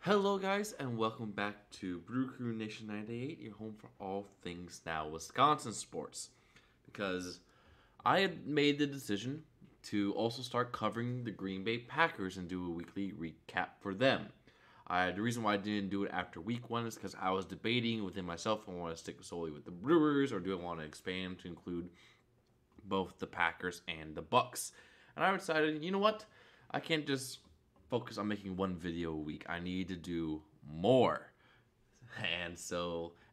Hello, guys, and welcome back to Brew Crew Nation 98, your home for all things now Wisconsin sports. Because I had made the decision to also start covering the Green Bay Packers and do a weekly recap for them. The reason why I didn't do it after week one is because I was debating within myself if I want to stick solely with the Brewers or do I want to expand to include both the Packers and the Bucks. And I decided, you know what? I can't just focus on making one video a week. I need to do more. And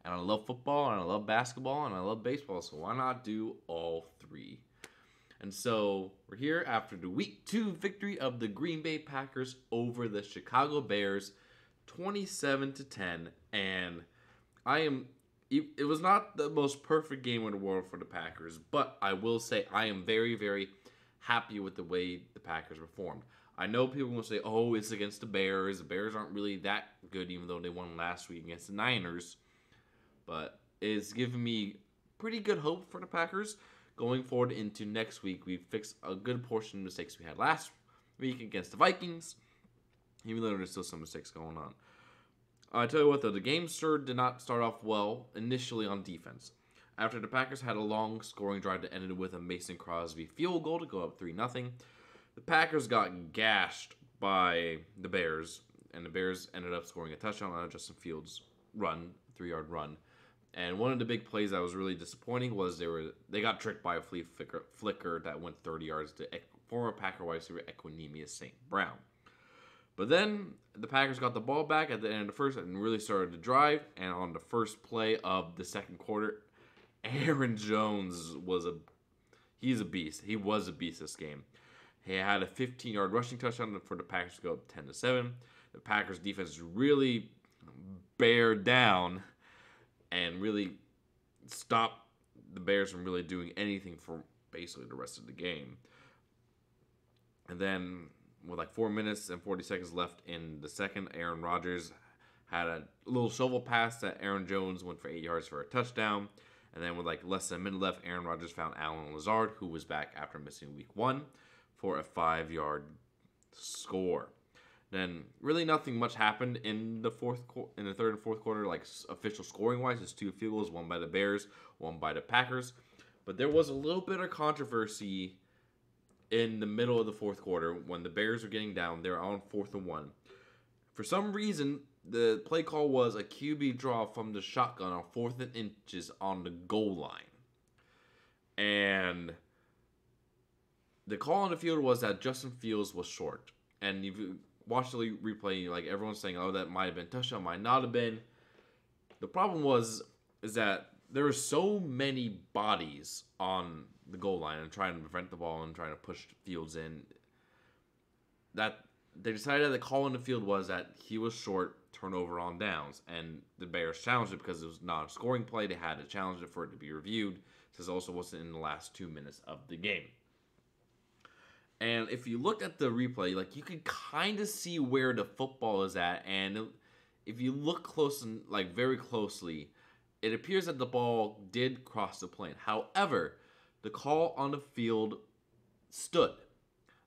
I love football, and I love basketball, and I love baseball, so why not do all three? And so we're here after the week 2 victory of the Green Bay Packers over the Chicago Bears, 27-10. And it was not the most perfect game in the world for the Packers, but I will say I am very, very happy with the way the Packers performed. I know people will say, oh, it's against the Bears. The Bears aren't really that good, even though they won last week against the Niners. But it's given me pretty good hope for the Packers going forward into next week. We fixed a good portion of the mistakes we had last week against the Vikings, even though there's still some mistakes going on. I tell you what, though, the game sure did not start off well initially on defense. After the Packers had a long scoring drive that ended with a Mason Crosby field goal to go up 3-0, the Packers got gashed by the Bears, and the Bears ended up scoring a touchdown on a Justin Fields run, 3-yard run. And one of the big plays that was really disappointing was they got tricked by a flea flicker that went 30 yards to former Packer wide receiver Equanimeous St. Brown. But then the Packers got the ball back at the end of the first and really started to drive. And on the first play of the second quarter, Aaron Jones he's a beast. He was a beast this game. He had a 15-yard rushing touchdown for the Packers to go up 10-7. The Packers defense really bared down and really stopped the Bears from really doing anything for basically the rest of the game. And then with like 4 minutes and 40 seconds left in the second, Aaron Rodgers had a little shovel pass that Aaron Jones went for 8 yards for a touchdown. And then with like less than a minute left, Aaron Rodgers found Allen Lazard, who was back after missing week 1, for a 5-yard score. Then really nothing much happened in the third and fourth quarter, like official scoring wise. It's 2 field goals, one by the Bears, one by the Packers. But there was a little bit of controversy in the middle of the fourth quarter when the Bears were getting down. They were on 4th and 1. For some reason, the play call was a QB draw from the shotgun on 4th and inches on the goal line. And the call on the field was that Justin Fields was short. And if you watch the replay, like everyone's saying, oh, that might have been touchdown, might not have been. The problem is that there were so many bodies on the goal line and trying to prevent the ball and trying to push Fields in that they decided that the call on the field was that he was short, turnover on downs. And the Bears challenged it because it was not a scoring play. They had to challenge it for it to be reviewed. This also wasn't in the last 2 minutes of the game. And if you look at the replay, like you can kind of see where the football is at. And if you look close and like very closely, it appears that the ball did cross the plane. However, the call on the field stood.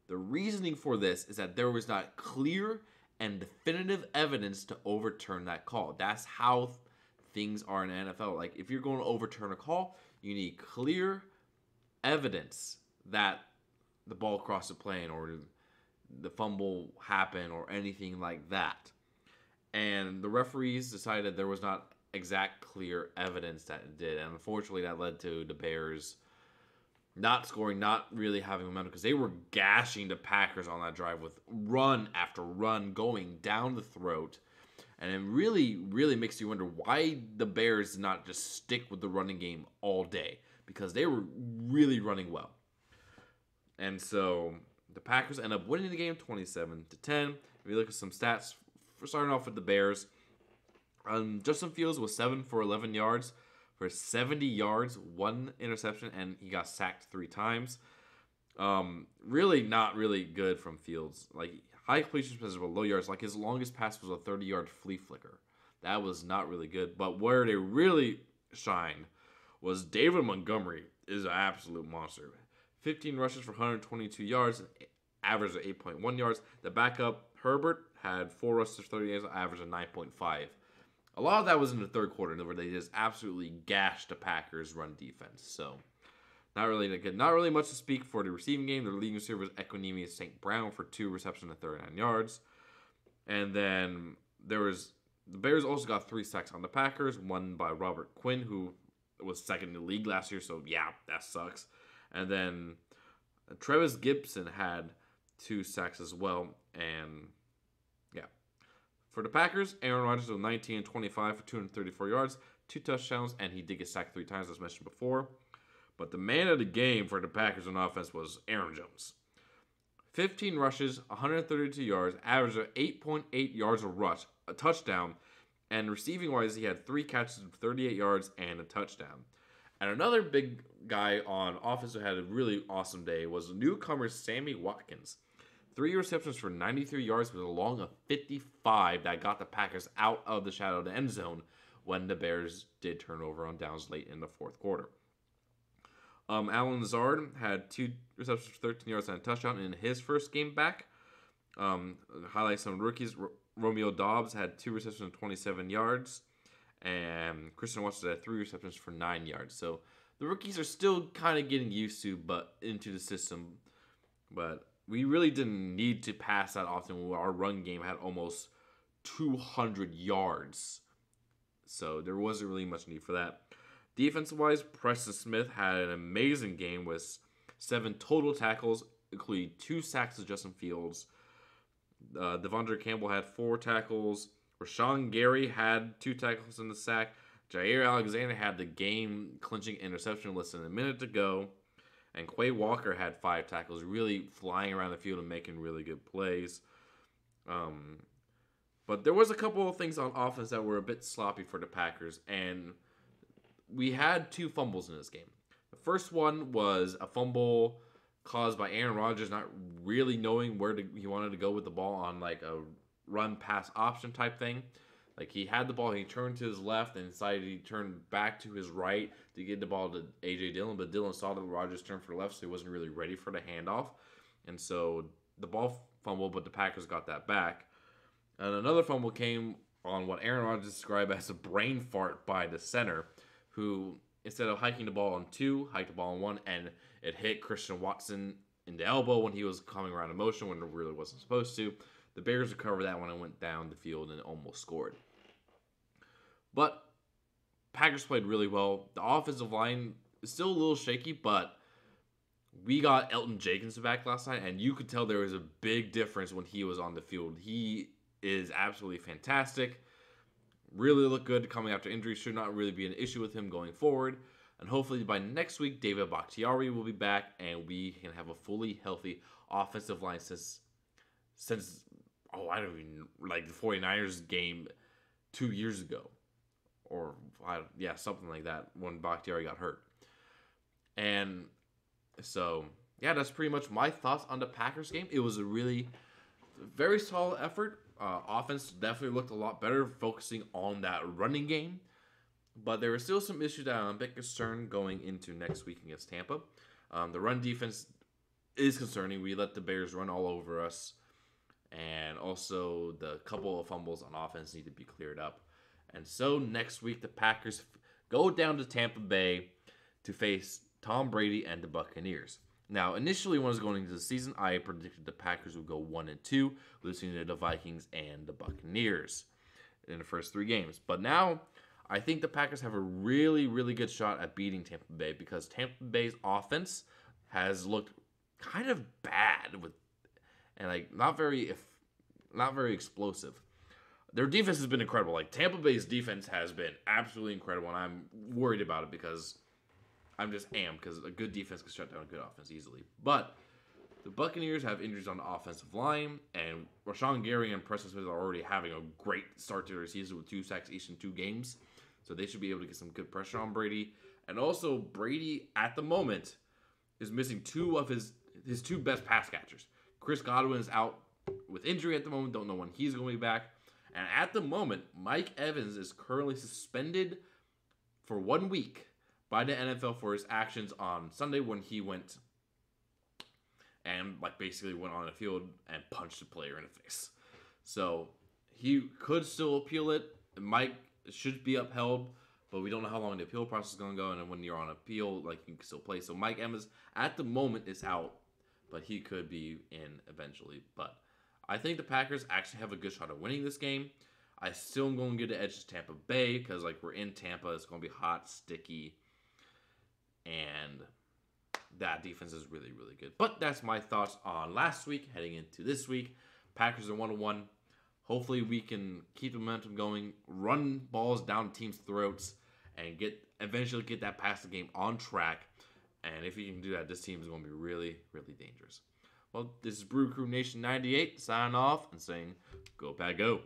The reasoning for this is that there was not clear and definitive evidence to overturn that call. That's how things are in the NFL. Like if you're going to overturn a call, you need clear evidence that the ball crossed the plane or the fumble happened or anything like that. And the referees decided there was not exact clear evidence that it did. And unfortunately, that led to the Bears not scoring, not really having momentum because they were gashing the Packers on that drive with run after run going down the throat. And it really, really makes you wonder why the Bears did not just stick with the running game all day because they were really running well. And so the Packers end up winning the game 27-10. If you look at some stats, for starting off with the Bears, Justin Fields was 7 for 11 yards for 70 yards, 1 interception, and he got sacked 3 times. Really not really good from Fields. Like high completion percentage with low yards. Like his longest pass was a 30-yard flea flicker. That was not really good. But where they really shined was David Montgomery is an absolute monster. 15 rushes for 122 yards, average of 8.1 yards. The backup, Herbert, had 4 rushes for 30 yards, average of 9.5. A lot of that was in the third quarter, where they just absolutely gashed the Packers' run defense. So, not really much to speak for the receiving game. The leading receiver was Equanimeous St. Brown for 2 receptions and 39 yards. And then the Bears also got 3 sacks on the Packers, one by Robert Quinn, who was second in the league last year, so yeah, that sucks. And then Travis Gibson had 2 sacks as well, and yeah. For the Packers, Aaron Rodgers was 19 and 25 for 234 yards, 2 touchdowns, and he did get sacked 3 times, as mentioned before. But the man of the game for the Packers on offense was Aaron Jones. 15 rushes, 132 yards, average of 8.8 yards a rush, a touchdown, and receiving-wise, he had 3 catches of 38 yards and a touchdown. And another big guy on offense who had a really awesome day was newcomer Sammy Watkins. 3 receptions for 93 yards with a long of 55 that got the Packers out of the shadow of the end zone when the Bears did turn over on downs late in the fourth quarter. Alan Lazard had 2 receptions for 13 yards and a touchdown in his first game back. Highlight some rookies. Romeo Doubs had 2 receptions and 27 yards. And Christian Watson had 3 receptions for 9 yards. So the rookies are still kind of getting used to into the system. But we really didn't need to pass that often. Our run game had almost 200 yards. So there wasn't really much need for that. Defensive-wise, Preston Smith had an amazing game with 7 total tackles, including 2 sacks to Justin Fields. Devondre Campbell had 4 tackles. Rashawn Gary had 2 tackles in the sack. Jair Alexander had the game-clinching interception less than a minute to go. And Quay Walker had 5 tackles, really flying around the field and making really good plays. But there was a couple of things on offense that were a bit sloppy for the Packers, and we had 2 fumbles in this game. The first one was a fumble caused by Aaron Rodgers not really knowing where he wanted to go with the ball on like a run-pass option type thing. Like he had the ball, he turned to his left and decided he turned back to his right to get the ball to A.J. Dillon, but Dillon saw that Rodgers turned for the left, so he wasn't really ready for the handoff. And so the ball fumbled, but the Packers got that back. And another fumble came on what Aaron Rodgers described as a brain fart by the center, who, instead of hiking the ball on 2, hiked the ball on 1, and it hit Christian Watson in the elbow when he was coming around in motion when it really wasn't supposed to. The Bears recovered that one and went down the field and almost scored. But Packers played really well. The offensive line is still a little shaky, but we got Elton Jenkins back last night, and you could tell there was a big difference when he was on the field. He is absolutely fantastic. Really looked good coming after injury. Should not really be an issue with him going forward. And hopefully by next week, David Bakhtiari will be back, and we can have a fully healthy offensive line since I don't even, like the 49ers game 2 years ago. Or, something like that when Bakhtiari got hurt. And so, yeah, that's pretty much my thoughts on the Packers game. It was a really very solid effort. Offense definitely looked a lot better, focusing on that running game. But there were still some issues that I'm a bit concerned going into next week against Tampa. The run defense is concerning. We let the Bears run all over us. And also, the couple of fumbles on offense need to be cleared up. And so next week, the Packers go down to Tampa Bay to face Tom Brady and the Buccaneers. Now, initially, when I was going into the season, I predicted the Packers would go 1-2, losing to the Vikings and the Buccaneers in the first 3 games. But now, I think the Packers have a really, really good shot at beating Tampa Bay because Tampa Bay's offense has looked kind of bad and not very explosive. Their defense has been incredible. Like, Tampa Bay's defense has been absolutely incredible, and I'm worried about it because because a good defense can shut down a good offense easily. But the Buccaneers have injuries on the offensive line, and Rashawn Gary and Preston Smith are already having a great start to their season with 2 sacks each in 2 games. So they should be able to get some good pressure on Brady. And also, Brady, at the moment, is missing 2 of his 2 best pass catchers. Chris Godwin is out with injury at the moment. Don't know when he's going to be back. And at the moment, Mike Evans is currently suspended for 1 week by the NFL for his actions on Sunday when he went and like basically went on the field and punched a player in the face. So he could still appeal it. It might should be upheld, but we don't know how long the appeal process is going to go. And then when you're on appeal, like you can still play. So Mike Evans at the moment is out, but he could be in eventually. But I think the Packers actually have a good shot at winning this game. I still am going to give the edge to Tampa Bay because like we're in Tampa, it's going to be hot, sticky, and that defense is really, really good. But that's my thoughts on last week heading into this week. Packers are 1-1. Hopefully we can keep the momentum going, run balls down teams' throats, and eventually get that passing game on track. And if we can do that, this team is going to be really, really dangerous. Well, this is Brew Crew Nation 98 signing off and saying, go Pack Go.